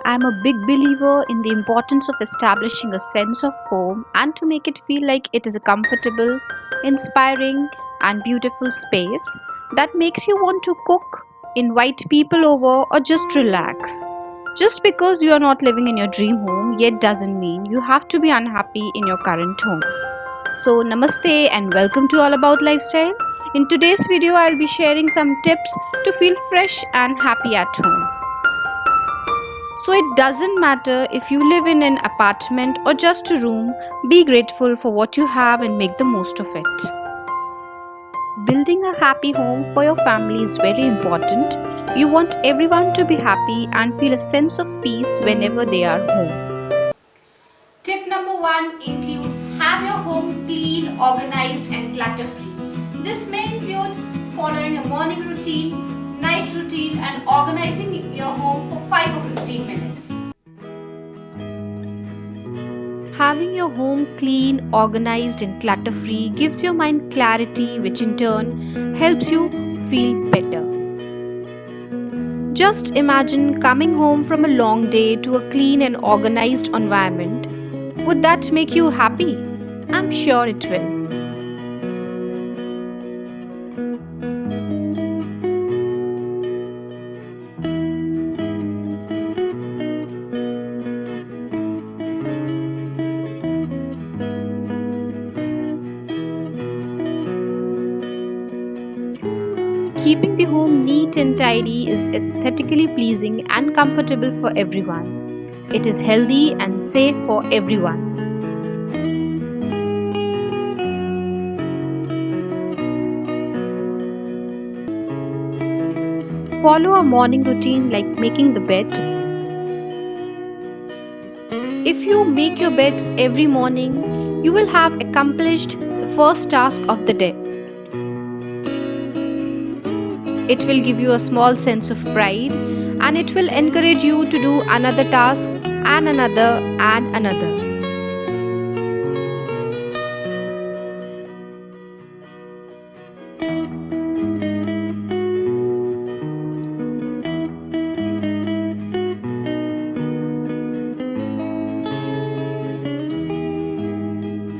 I'm a big believer in the importance of establishing a sense of home and to make it feel like it is a comfortable, inspiring, and beautiful space that makes you want to cook, invite people over, or just relax. Just because you are not living in your dream home yet doesn't mean you have to be unhappy in your current home. So, namaste and welcome to All About Lifestyle. In today's video, I'll be sharing some tips to feel fresh and happy at home. So it doesn't matter if you live in an apartment or just a room, be grateful for what you have and make the most of it. Building a happy home for your family is very important. You want everyone to be happy and feel a sense of peace whenever they are home. Tip number 1 includes have your home clean, organized and clutter free. This may include following a morning routine, night routine and organizing your home for 5 or 15 minutes. Having your home clean, organized and clutter free gives your mind clarity, which in turn helps you feel better. Just imagine coming home from a long day to a clean and organized environment. Would that make you happy? I'm sure it will. Keeping the home neat and tidy is aesthetically pleasing and comfortable for everyone. It is healthy and safe for everyone. Follow a morning routine like making the bed. If you make your bed every morning, you will have accomplished the first task of the day. It will give you a small sense of pride and it will encourage you to do another task and another and another.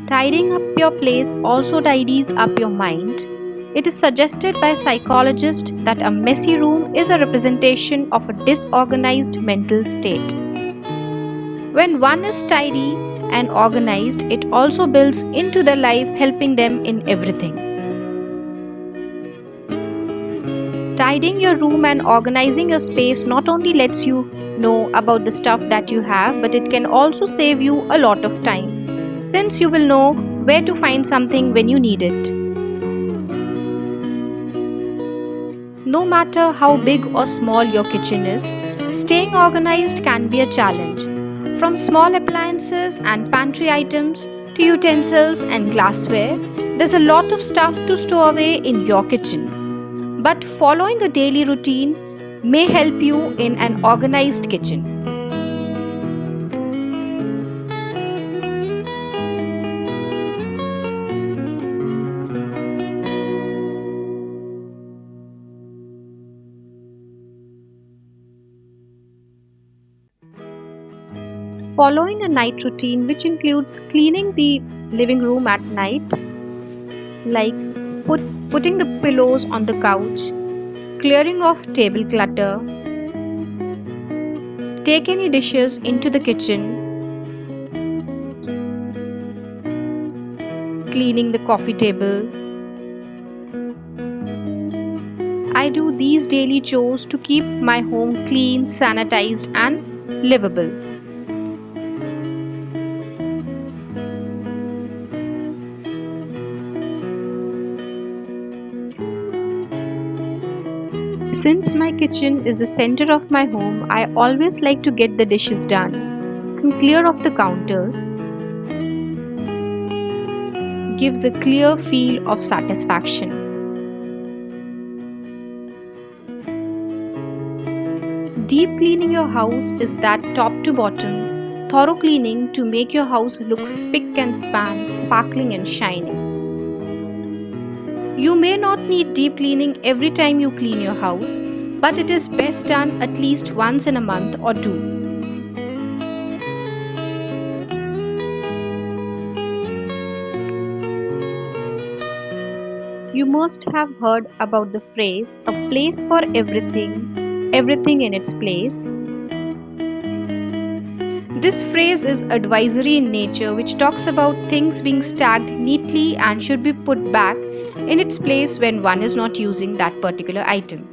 Tidying up your place also tidies up your mind. It is suggested by psychologists that a messy room is a representation of a disorganized mental state. When one is tidy and organized, it also builds into their life, helping them in everything. Tidying your room and organizing your space not only lets you know about the stuff that you have, but it can also save you a lot of time, since you will know where to find something when you need it. No matter how big or small your kitchen is, staying organized can be a challenge. From small appliances and pantry items to utensils and glassware, there's a lot of stuff to store away in your kitchen. But following a daily routine may help you in an organized kitchen. Following a night routine which includes cleaning the living room at night, like putting the pillows on the couch, clearing off table clutter, take any dishes into the kitchen, cleaning the coffee table. I do these daily chores to keep my home clean, sanitized and livable. Since my kitchen is the center of my home, I always like to get the dishes done and clear off the counters. Gives a clear feel of satisfaction. Deep cleaning your house is that top to bottom, thorough cleaning to make your house look spick and span, sparkling and shining. You may not need deep cleaning every time you clean your house, but it is best done at least once in a month or two. You must have heard about the phrase, a place for everything, everything in its place. This phrase is advisory in nature, which talks about things being stacked neatly and should be put back in its place when one is not using that particular item.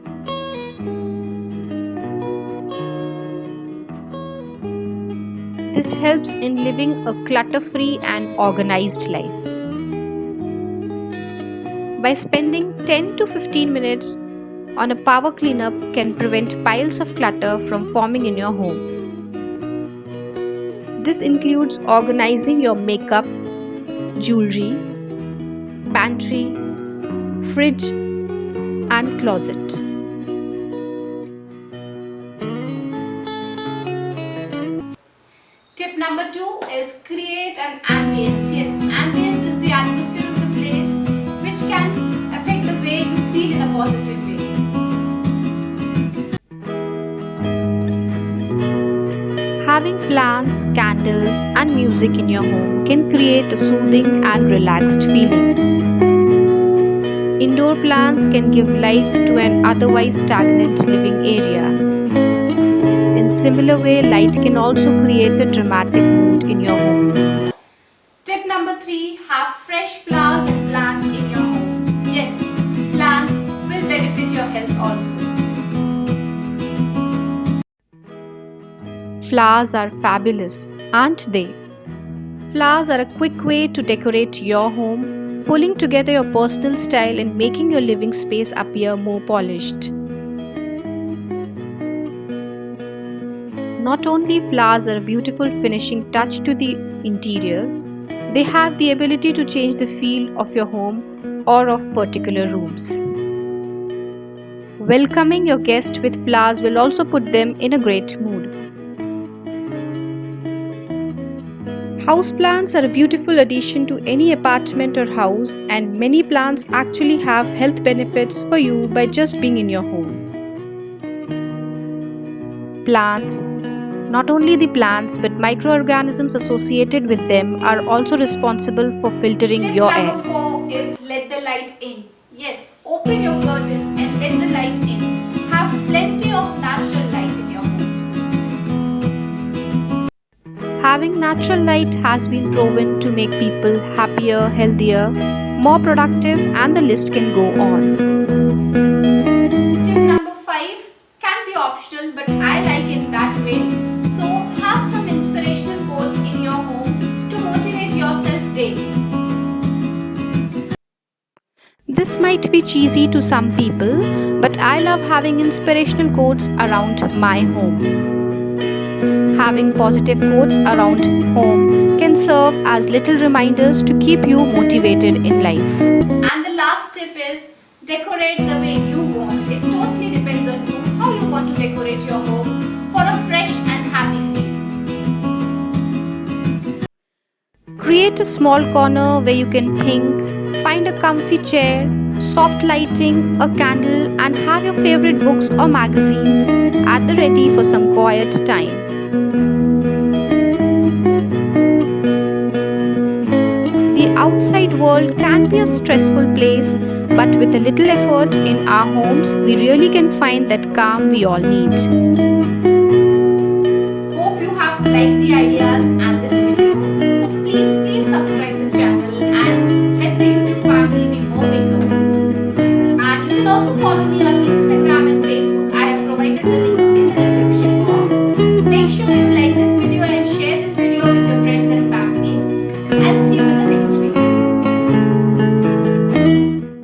This helps in living a clutter free and organized life. By spending 10 to 15 minutes on a power cleanup can prevent piles of clutter from forming in your home. This includes organizing your makeup, jewelry, pantry, fridge, and closet. Tip number 2 is create an ambience. Yes, ambience is the atmosphere of the place which can affect the way you feel in a positive way. Having plants, candles, and music in your home can create a soothing and relaxed feeling. Indoor plants can give life to an otherwise stagnant living area. In similar way, light can also create a dramatic mood in your home. Tip number 3, have fresh flowers and plants in your home. Yes, plants will benefit your health also. Flowers are fabulous, aren't they? Flowers are a quick way to decorate your home, pulling together your personal style and making your living space appear more polished. Not only flowers are a beautiful finishing touch to the interior, they have the ability to change the feel of your home or of particular rooms. Welcoming your guest with flowers will also put them in a great mood. Houseplants are a beautiful addition to any apartment or house, and many plants actually have health benefits for you by just being in your home. Plants, not only the plants but microorganisms associated with them, are also responsible for filtering Tip your number air. 4 is let the light in. Yes, open your curtains and let the light in. Have plenty of natural light in your home. Having natural light has been proven to make people happier, healthier, more productive, and the list can go on. Tip number 5 can be optional, but I like it that way. So, have some inspirational quotes in your home to motivate yourself daily. This might be cheesy to some people, but I love having inspirational quotes around my home. Having positive quotes around home can serve as little reminders to keep you motivated in life. And the last tip is decorate the way you want. It totally depends on you how you want to decorate your home for a fresh and happy feel. Create a small corner where you can think, find a comfy chair, soft lighting, a candle, and have your favorite books or magazines at the ready for some quiet time. The outside world can be a stressful place, but with a little effort in our homes, we really can find that calm we all need. Hope you have liked the idea